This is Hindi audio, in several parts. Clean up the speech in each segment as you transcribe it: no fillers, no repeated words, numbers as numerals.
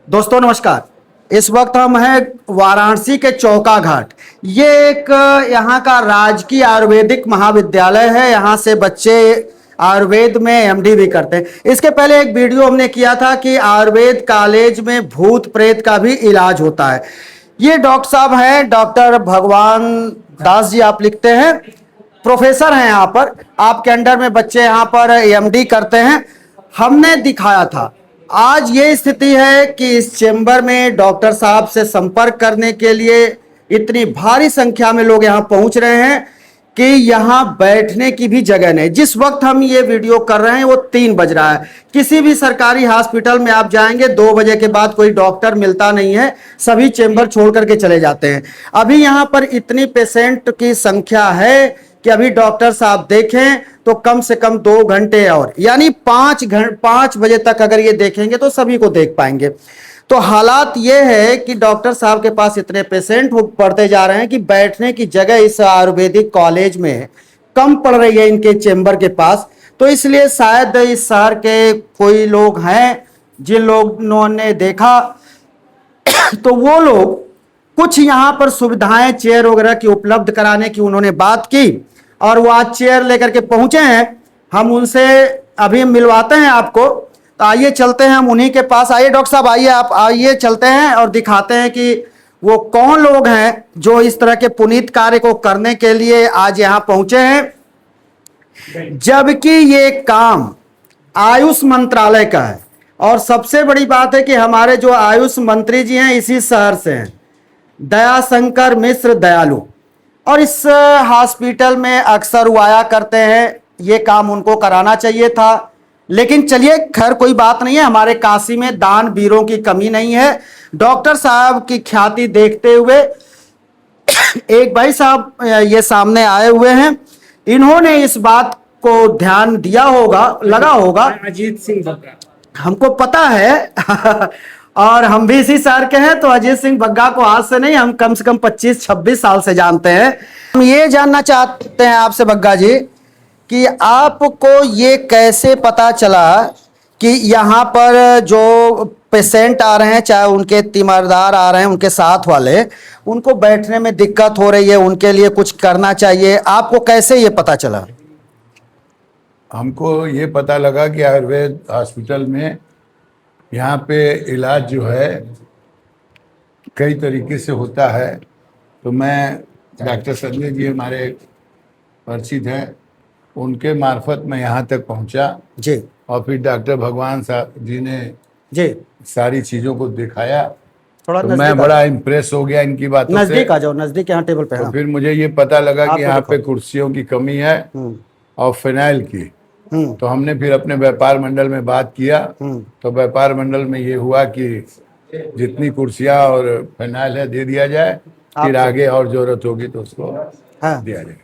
दोस्तों नमस्कार। इस वक्त हम हैं वाराणसी के चौका घाट। ये एक यहाँ का राजकीय आयुर्वेदिक महाविद्यालय है। यहाँ से बच्चे आयुर्वेद में एमडी भी करते हैं। इसके पहले एक वीडियो हमने किया था कि आयुर्वेद कॉलेज में भूत प्रेत का भी इलाज होता है। ये डॉक्टर साहब हैं, डॉक्टर भगवान दास जी आप लिखते हैं, प्रोफेसर हैं यहाँ पर। आपके अंडर में बच्चे यहाँ पर एमडी करते हैं। हमने दिखाया था। आज ये स्थिति है कि इस चेंबर में डॉक्टर साहब से संपर्क करने के लिए इतनी भारी संख्या में लोग यहां पहुंच रहे हैं कि यहां बैठने की भी जगह नहीं। जिस वक्त हम ये वीडियो कर रहे हैं वो 3 बज रहा है। किसी भी सरकारी हॉस्पिटल में आप जाएंगे 2 बजे के बाद कोई डॉक्टर मिलता नहीं है, सभी चेंबर छोड़ करके चले जाते हैं। अभी यहां पर इतनी पेशेंट की संख्या है कि अभी डॉक्टर साहब देखें तो कम से कम 2 घंटे और यानी 5 बजे तक अगर ये देखेंगे तो सभी को देख पाएंगे। तो हालात ये है कि डॉक्टर साहब के पास इतने पेशेंट बढ़ते जा रहे हैं कि बैठने की जगह इस आयुर्वेदिक कॉलेज में कम पड़ रही है इनके चेंबर के पास। तो इसलिए शायद इस शहर के कोई लोग हैं जिन लोगों ने देखा तो वो लोग कुछ यहां पर सुविधाएं चेयर वगैरह की उपलब्ध कराने की उन्होंने बात की और वो आज चेयर लेकर के पहुंचे हैं। हम उनसे अभी मिलवाते हैं आपको। तो आइए चलते हैं हम उन्हीं के पास। आइए डॉक्टर साहब, आइए आप, आइए चलते हैं और दिखाते हैं कि वो कौन लोग हैं जो इस तरह के पुनीत कार्य को करने के लिए आज यहां पहुंचे हैं, जबकि ये काम आयुष मंत्रालय का है। और सबसे बड़ी बात है कि हमारे जो आयुष मंत्री जी हैं इसी शहर से हैं, दयाशंकर मिश्र दयालु। और इस हॉस्पिटल में अक्सर वो आया करते हैं। ये काम उनको कराना चाहिए था, लेकिन चलिए खैर कोई बात नहीं है। हमारे काशी में दान वीरों की कमी नहीं है। डॉक्टर साहब की ख्याति देखते हुए एक भाई साहब ये सामने आए हुए हैं। इन्होंने इस बात को ध्यान दिया होगा, लगा होगा। अजीत सिंह बग्गा, हमको पता है और हम भी इसी शहर के हैं। तो अजीत सिंह बग्गा को आज से नहीं, हम कम से कम 25-26 साल से जानते हैं। हम ये जानना चाहते हैं आपसे बग्गा जी कि आपको ये कैसे पता चला कि यहाँ पर जो पेशेंट आ रहे हैं, चाहे उनके तीमारदार आ रहे हैं, उनके साथ वाले, उनको बैठने में दिक्कत हो रही है, उनके लिए कुछ करना चाहिए। आपको कैसे ये पता चला? हमको ये पता लगा कि आयुर्वेद हॉस्पिटल में यहाँ पे इलाज जो है कई तरीके से होता है। तो मैं डॉक्टर संजय जी हमारे परिचित हैं, उनके मार्फत मैं यहाँ तक पहुँचा जी। और फिर डॉक्टर भगवान साहब जी ने जी सारी चीज़ों को दिखाया। थोड़ा तो मैं बड़ा इम्प्रेस हो गया इनकी बातों से। नजदीक आ जाओ, नजदीक यहाँ टेबल पे। तो हाँ। फिर मुझे ये पता लगा आपको कि यहाँ पे दिखाओ। कुर्सियों की कमी है और फिनाइल की। हम्म। तो हमने फिर अपने व्यापार मंडल में बात किया। तो व्यापार मंडल में ये हुआ कि जितनी कुर्सियां और फिनाइल है दे दिया जाए, फिर आगे और जरूरत होगी तो उसको दिया जाएगा।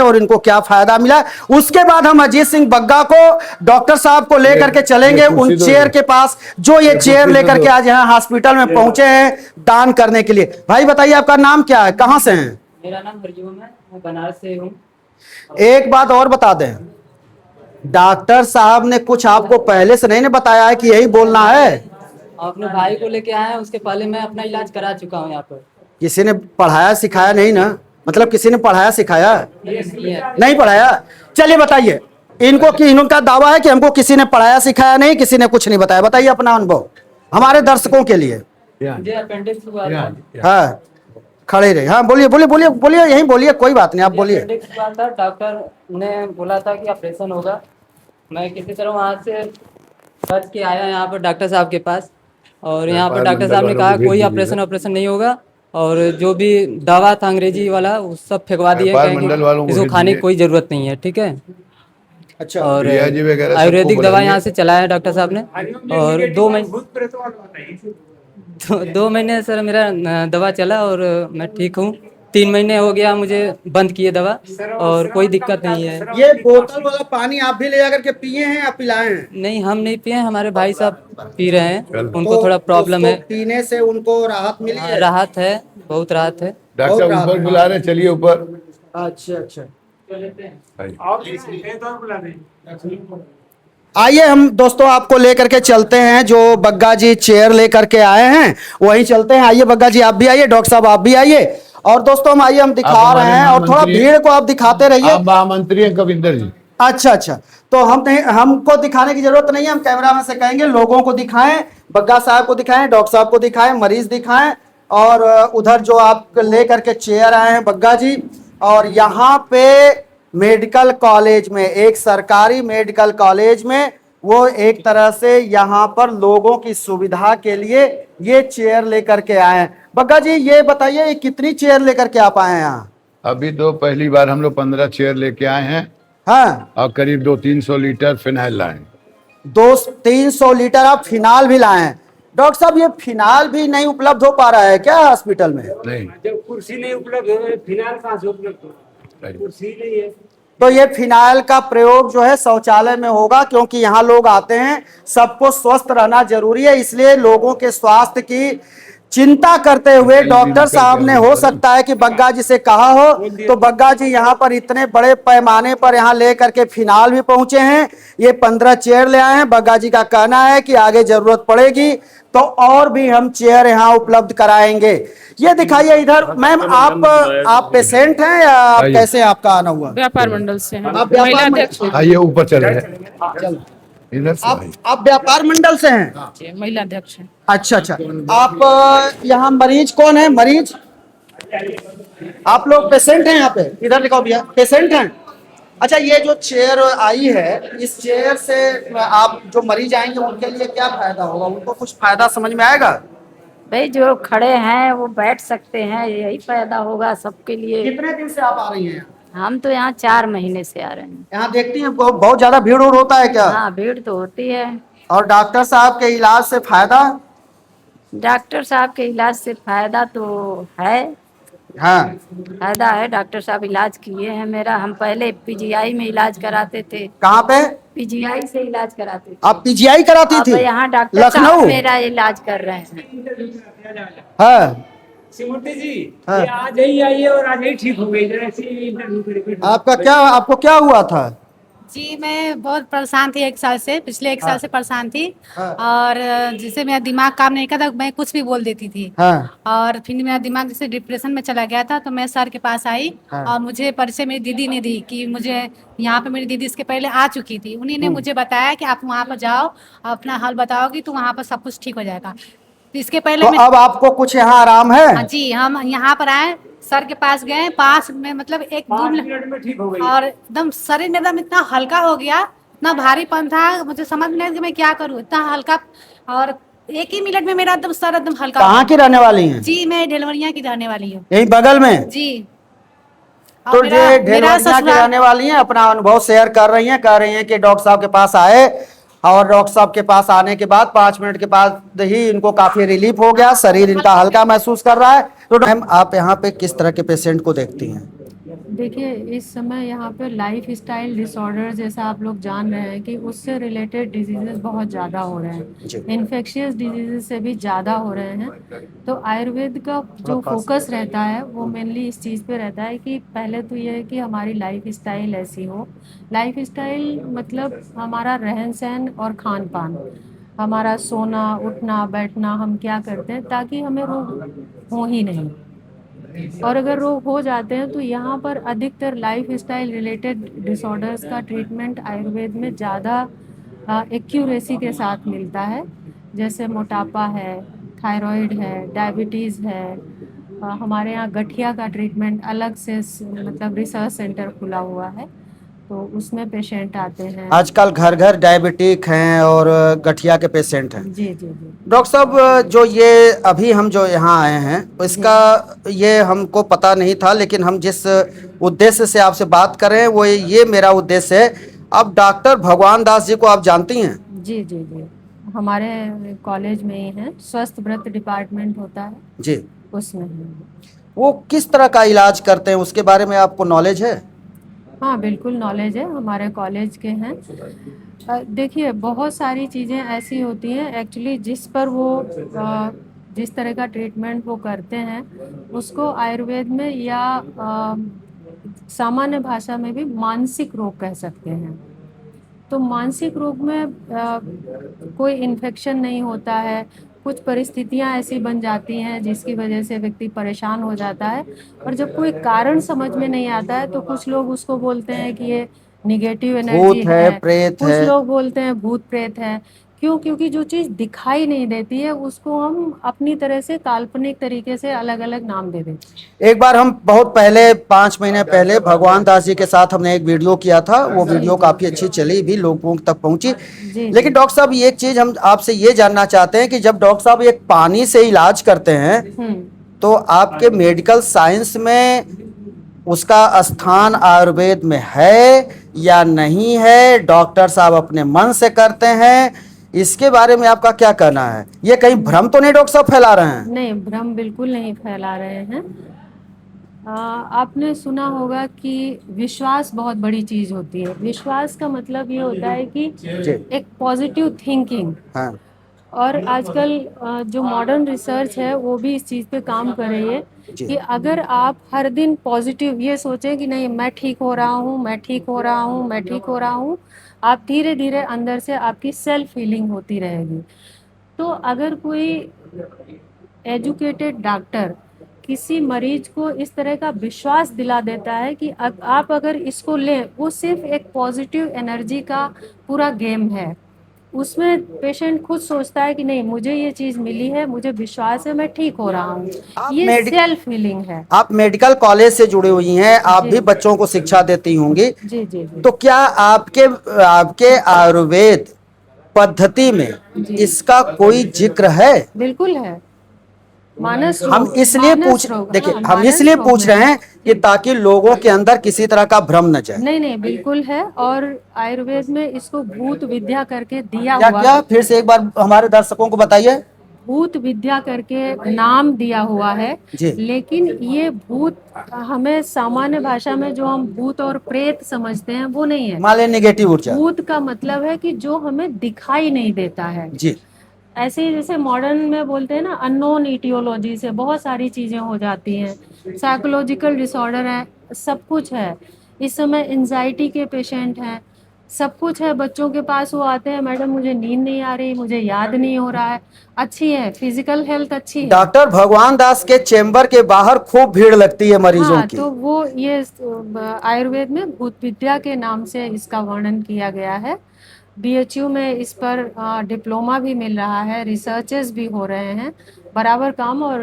और इनको क्या फायदा मिला, उसके बाद हम अजीत सिंह बग्गा को, डॉक्टर साहब को लेकर के चलेंगे उन चेयर के पास जो ये चेयर लेकर के आज यहाँ हॉस्पिटल में पहुंचे हैं दान करने के लिए। भाई बताइए आपका नाम क्या है, कहाँ से हैं? मेरा नाम हरिओम है, मैं बनारस से हूँ। एक बात और बता दें, डॉक्टर साहब ने कुछ आपको पहले से नहीं बताया है कि यही बोलना है? अपने भाई को लेके आए हैं, उसके पहले मैं अपना इलाज करा चुका हूँ यहाँ पर। किसी ने पढ़ाया सिखाया नहीं ना? मतलब किसी ने पढ़ाया सिखाया नहीं? पढ़ाया। चलिए बताइए इनको कि इनका दावा है कि हमको किसी ने पढ़ाया सिखाया नहीं, किसी ने कुछ नहीं बताया। बताइए अपना अनुभव हमारे दर्शकों के लिए। मुझे अपेंडिक्स हुआ था। हाँ खड़े रहे। हाँ बोलिए बोलिए बोलिए बोलिए, यही बोलिए, कोई बात नहीं, आप बोलिए। अपेंडिक्स हुआ था, डॉक्टर ने बोला था कि ऑपरेशन होगा। मैं किसी तरह वहाँ से बच के आया यहाँ पर डॉक्टर साहब के पास। और यहाँ पर डॉक्टर साहब ने कहा कोई ऑपरेशन नहीं होगा, और जो भी दवा था अंग्रेजी वाला वो सब फेंकवा दिए, इसको खाने की कोई जरूरत नहीं है, ठीक है। अच्छा। और आयुर्वेदिक दवा यहाँ से चलाया है डॉक्टर साहब ने। और 2 महीने सर मेरा दवा चला और मैं ठीक हूँ। 3 महीने हो गया मुझे बंद किए दवा और कोई दिक्कत नहीं है। ये बोतल वाला पानी आप भी ले जाकर के पिए हैं या पिलाए हैं? नहीं, हम नहीं पिए, हमारे भाई साहब पी रहे हैं, उनको थोड़ा प्रॉब्लम है। पीने से उनको राहत मिली है? राहत है, बहुत राहत है। डॉक्टर ऊपर बुला रहे, चलिए ऊपर। अच्छा अच्छा। आइए हम दोस्तों आपको लेकर के चलते हैं, जो बग्गा जी चेयर लेकर के आए हैं वहीं चलते हैं। आइए बग्गा जी आप भी आइए, डॉक्टर साहब आप भी आइए। और दोस्तों हम आइए हम आप दिखा रहे हमारे हैं, और थोड़ा महामंत्री भीड़ को आप दिखाते रहिए। आप महामंत्री हैं कविंदर जी। अच्छा अच्छा, तो हम नहीं, हमको दिखाने की जरूरत नहीं है, हम कैमरामैन से कहेंगे लोगों को दिखाएं, बग्गा साहब को दिखाएं, डॉक्टर साहब को दिखाएं, मरीज दिखाएं। और उधर जो आप लेकर के चेयर आए हैं बग्गा जी, और यहाँ पे मेडिकल कॉलेज में, एक सरकारी मेडिकल कॉलेज में वो एक तरह से यहाँ पर लोगों की सुविधा के लिए ये चेयर लेकर के आए हैं। बग्गा जी ये बताइए ये कितनी चेयर लेकर के आप आए हैं यहाँ? अभी तो पहली बार हम लोग 15 चेयर लेके आए हैं हाँ, और करीब 200-300 लीटर फिनाइल लाए हैं। 200-300 लीटर आप फिनाल भी लाए हैं। डॉक्टर साहब ये फिनाल भी नहीं उपलब्ध हो पा रहा है क्या हॉस्पिटल में? नहीं, जब कुर्सी नहीं उपलब्ध है फिलहाल कहाँ से उपलब्ध हो, कुर्सी नहीं है। तो ये फिनाइल का प्रयोग जो है शौचालय में होगा, क्योंकि यहाँ लोग आते हैं, सबको स्वस्थ रहना जरूरी है, इसलिए लोगों के स्वास्थ्य की चिंता करते हुए डॉक्टर साहब ने, हो सकता है कि बग्गा जी से कहा हो, तो बग्गा जी यहाँ पर इतने बड़े पैमाने पर यहाँ लेकर के फिनाल भी पहुंचे हैं। ये 15 चेयर ले आए हैं। बग्गा जी का कहना है कि आगे जरूरत पड़ेगी तो और भी हम चेयर यहाँ उपलब्ध कराएंगे। ये दिखाइए इधर। मैम आप पेशेंट हैं या आप आइए। कैसे आपका आना हुआ? व्यापार मंडल से हैं। आप व्यापार महिला मंडल- अध्यक्ष हैं। आइए ऊपर चले इधर से आइए। आप व्यापार मंडल से हैं? जी, महिला अध्यक्ष हैं। अच्छा अच्छा, आप यहाँ मरीज कौन है? मरीज आप लोग पेशेंट हैं यहाँ पे? इधर लिखाओ भैया, पेशेंट हैं। अच्छा, ये जो चेयर आई है, इस चेयर से आप जो मरीज आएंगे उनके लिए क्या फायदा होगा? उनको कुछ फायदा समझ में आएगा? भाई जो खड़े हैं वो बैठ सकते हैं, यही फायदा होगा सबके लिए। कितने दिन से आप आ रही हैं हम तो यहाँ 4 महीने से आ रहे हैं। यहाँ? देखती हैं बहुत ज्यादा भीड़ उड़ होता है क्या? हाँ, भीड़ तो होती है। और डॉक्टर साहब के इलाज से फायदा? डॉक्टर साहब के इलाज से फायदा तो है, हाँ, फायदा है। डॉक्टर साहब इलाज किए हैं मेरा। हम पहले पीजीआई में इलाज कराते थे, कहाँ पे? पीजीआई से इलाज कराते थे। आप पीजीआई कराती अब थी? यहाँ डॉक्टर साहब लखनऊ? मेरा इलाज कर रहे हैं। हाँ, सिमरती जी, हाँ। ये आज ही आई है और आज ही ठीक हो गई। जरा ऐसे ही इंटरव्यू करके आपको क्या हुआ था? जी, मैं बहुत परेशान थी 1 साल से, पिछले 1 साल से परेशान थी। हाँ। और जिससे मेरा दिमाग काम नहीं करता, मैं कुछ भी बोल देती थी। हाँ, और फिर मेरा दिमाग जैसे डिप्रेशन में चला गया था, तो मैं सर के पास आई। हाँ। और मुझे परिचय मेरी दीदी ने दी कि मुझे यहाँ पे, मेरी दीदी इसके पहले आ चुकी थी, उन्हीं ने मुझे बताया कि आप वहाँ पर जाओ, अपना हाल बताओगी तो वहाँ पर सब कुछ ठीक हो जाएगा। तो इसके पहले तो मैं, अब आपको कुछ यहाँ आराम है? हाँ जी, हम यहाँ पर आए, सर के पास गए, 5 में मतलब 1-2 5 मिनट मिनट में ठीक हो गई। और एकदम शरीर में एकदम इतना हल्का हो गया, इतना भारीपन था, मुझे समझ में नहीं आया कि मैं क्या करूँ, इतना हल्का। और 1 ही मिनट में मेरा एकदम सर एकदम हल्का हो कहाँ की गया। रहने वाली हैं? जी, मैं ढेलवरिया की रहने वाली हूँ। यही बगल में? जी। तो और ये मेरा ढेलवरिया की ससुराल, रहने वाली हैं, अपना अनुभव शेयर कर रही हैं, कह रही हैं कि डॉक्टर साहब के पास आए और डॉक्टर साहब के पास आने के बाद 5 मिनट के बाद ही इनको काफी रिलीफ हो गया, शरीर इनका हल्का महसूस कर रहा है। तो मैम आप यहाँ पे किस तरह के पेशेंट को देखती हैं? देखिए, इस समय यहाँ पे लाइफ स्टाइल डिसऑर्डर, जैसा आप लोग जान रहे हैं कि उससे रिलेटेड डिजीजेस बहुत ज़्यादा हो रहे जी। हैं, इन्फेक्शियस डिजीजेस से भी ज़्यादा हो रहे हैं। तो आयुर्वेद का जो फोकस रहता है वो मेनली इस चीज़ पे रहता है कि पहले तो ये है कि हमारी लाइफ स्टाइल ऐसी हो। लाइफ स्टाइल मतलब हमारा रहन सहन और खान पान, हमारा सोना उठना बैठना, हम क्या करते हैं ताकि हमें रोग हो ही नहीं। और अगर रोग हो जाते हैं तो यहाँ पर अधिकतर लाइफ स्टाइल रिलेटेड डिसऑर्डर्स का ट्रीटमेंट आयुर्वेद में ज़्यादा एक्यूरेसी के साथ मिलता है। जैसे मोटापा है, थायराइड है, डायबिटीज़ है। हमारे यहाँ गठिया का ट्रीटमेंट अलग से मतलब रिसर्च सेंटर खुला हुआ है, तो उसमें पेशेंट आते हैं। आजकल घर घर डायबिटिक हैं और गठिया के पेशेंट हैं। जी जी जी। डॉक्टर साहब जो ये अभी हम जो यहाँ आए हैं इसका ये हमको पता नहीं था, लेकिन हम जिस उद्देश्य से आपसे बात कर रहे हैं वो ये मेरा उद्देश्य है। अब डॉक्टर भगवान दास जी को आप जानती हैं? जी जी जी, हमारे कॉलेज में ही हैं, स्वस्थ व्रत डिपार्टमेंट होता है जी। उसमें हैं। वो किस तरह का इलाज करते हैं उसके बारे में आपको नॉलेज है? हाँ बिल्कुल नॉलेज है, हमारे कॉलेज के हैं। देखिए, बहुत सारी चीज़ें ऐसी होती हैं एक्चुअली जिस पर वो जिस तरह का ट्रीटमेंट वो करते हैं उसको आयुर्वेद में या सामान्य भाषा में भी मानसिक रोग कह सकते हैं। तो मानसिक रोग में कोई इन्फेक्शन नहीं होता है, कुछ परिस्थितियां ऐसी बन जाती हैं जिसकी वजह से व्यक्ति परेशान हो जाता है, और जब कोई कारण समझ में नहीं आता है तो कुछ लोग उसको बोलते हैं कि ये निगेटिव एनर्जी भूत है, प्रेत कुछ है। लोग बोलते हैं भूत प्रेत है। क्यों? क्योंकि जो चीज़ दिखाई नहीं देती है उसको हम अपनी तरह से काल्पनिक तरीके से अलग अलग नाम दे देते हैं। एक बार हम बहुत पहले 5 महीने पहले भगवान दास जी के साथ हमने एक वीडियो किया था, वो वीडियो काफी अच्छी चली भी, लोगों तक पहुंची। जी लेकिन डॉक्टर साहब एक चीज हम आपसे ये जानना चाहते हैं कि जब डॉक्टर साहब एक पानी से इलाज करते हैं तो आपके मेडिकल साइंस में उसका स्थान आयुर्वेद में है या नहीं है? डॉक्टर साहब अपने मन से करते हैं, इसके बारे में आपका क्या कहना है? ये कहीं भ्रम तो नहीं डॉक्टर साहब फैला रहे हैं? नहीं, भ्रम बिल्कुल नहीं फैला रहे हैं। आपने सुना होगा कि विश्वास बहुत बड़ी चीज होती है। विश्वास का मतलब ये होता है कि एक पॉजिटिव थिंकिंग। हाँ। और आजकल जो मॉडर्न रिसर्च है वो भी इस चीज़ पे काम कर रही है कि अगर आप हर दिन पॉजिटिव ये सोचें कि नहीं मैं ठीक हो रहा हूँ, मैं ठीक हो रहा हूँ, मैं ठीक हो रहा हूँ, आप धीरे धीरे अंदर से आपकी सेल्फ हीलिंग होती रहेगी। तो अगर कोई एजुकेटेड डॉक्टर किसी मरीज को इस तरह का विश्वास दिला देता है कि आप अगर इसको लें, वो सिर्फ एक पॉजिटिव एनर्जी का पूरा गेम है। उसमें पेशेंट खुद सोचता है कि नहीं मुझे ये चीज मिली है, मुझे विश्वास है, मैं ठीक हो रहा हूँ। ये सेल्फ हीलिंग है। आप मेडिकल कॉलेज से जुड़ी हुई हैं, आप भी बच्चों को शिक्षा देती होंगी। जी जी जी। तो क्या आपके आयुर्वेद पद्धति में इसका कोई जिक्र है? बिल्कुल है। मानस रोग, हम इसलिए देखिए हम इसलिए पूछ रहे हैं कि ताकि लोगों के अंदर किसी तरह का भ्रम न जाए। नहीं नहीं बिल्कुल है, और आयुर्वेद में इसको भूत विद्या करके दिया क्या हुआ क्या फिर से एक बार हमारे दर्शकों को बताइए। भूत विद्या करके नाम दिया हुआ है जी। लेकिन ये भूत हमें सामान्य भाषा में जो हम भूत और प्रेत समझते हैं वो नहीं है। मान लें निगेटिव ऊर्जा। भूत का मतलब है कि जो हमें दिखाई नहीं देता है। जी। ऐसे ही जैसे मॉडर्न में बोलते हैं ना अननोन इटियोलॉजी से बहुत सारी चीजें हो जाती हैं, साइकोलॉजिकल डिसऑर्डर है, सब कुछ है। इस समय एंजाइटी के पेशेंट हैं, सब कुछ है। बच्चों के पास वो आते हैं, मैडम मुझे नींद नहीं आ रही, मुझे याद नहीं हो रहा है। अच्छी है, फिजिकल हेल्थ अच्छी है। डॉक्टर भगवान दास के चेंबर के बाहर खूब भीड़ लगती है मरीजों हाँ, की। तो वो ये आयुर्वेद में भूत विद्या के नाम से इसका वर्णन किया गया है। BHU में इस पर डिप्लोमा भी मिल रहा है, रिसर्चेस भी हो रहे हैं बराबर काम, और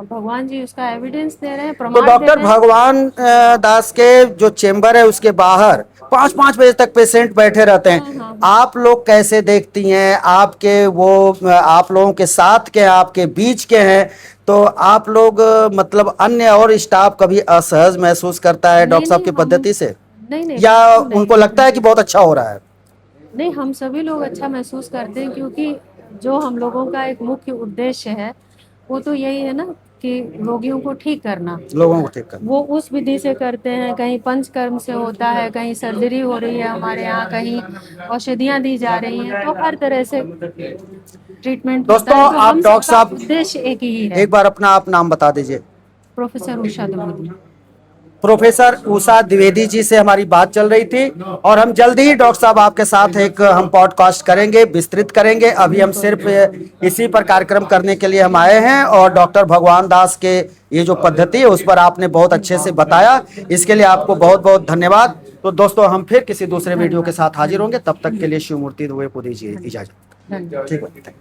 भगवान जी उसका एविडेंस दे रहे हैं, तो प्रमाण डॉक्टर दे रहे हैं। भगवान दास के जो चेंबर है उसके बाहर 5-5 बजे तक पेशेंट बैठे रहते हैं। हाँ। आप लोग कैसे देखती हैं? आपके वो आप लोगों के साथ के, आपके बीच के हैं, तो आप लोग मतलब अन्य और स्टाफ कभी असहज महसूस करता है डॉक्टर साहब की पद्धति से? नहीं या बिल्कुल नहीं। उनको लगता है कि बहुत अच्छा हो रहा है? नहीं, हम सभी लोग अच्छा महसूस करते हैं क्योंकि जो हम लोगों का एक मुख्य उद्देश्य है वो तो यही है ना कि रोगियों को ठीक करना। लोगों को ठीक करना। वो उस विधि से करते हैं, कहीं पंचकर्म से होता है, कहीं सर्जरी हो रही है हमारे यहाँ, कहीं औषधियाँ दी जा रही हैं, तो हर तरह से ट्रीटमेंट दोस्तों, होता है। तो आप हम डॉक्टर सबका साहब उद्देश्य एक ही है। एक बार अपना आप नाम बता दीजिए। प्रोफेसर उषा द्विवेदी। प्रोफेसर उषा द्विवेदी जी से हमारी बात चल रही थी, और हम जल्दी ही डॉक्टर साहब आपके साथ एक हम पॉडकास्ट करेंगे, विस्तृत करेंगे। अभी हम सिर्फ इसी पर कार्यक्रम करने के लिए हम आए हैं, और डॉक्टर भगवान दास के ये जो पद्धति है उस पर आपने बहुत अच्छे से बताया, इसके लिए आपको बहुत बहुत धन्यवाद। तो दोस्तों, हम फिर किसी दूसरे वीडियो के साथ हाजिर होंगे, तब तक के लिए शिव मूर्ति दुबे को दीजिए इजाजत। ठीक है।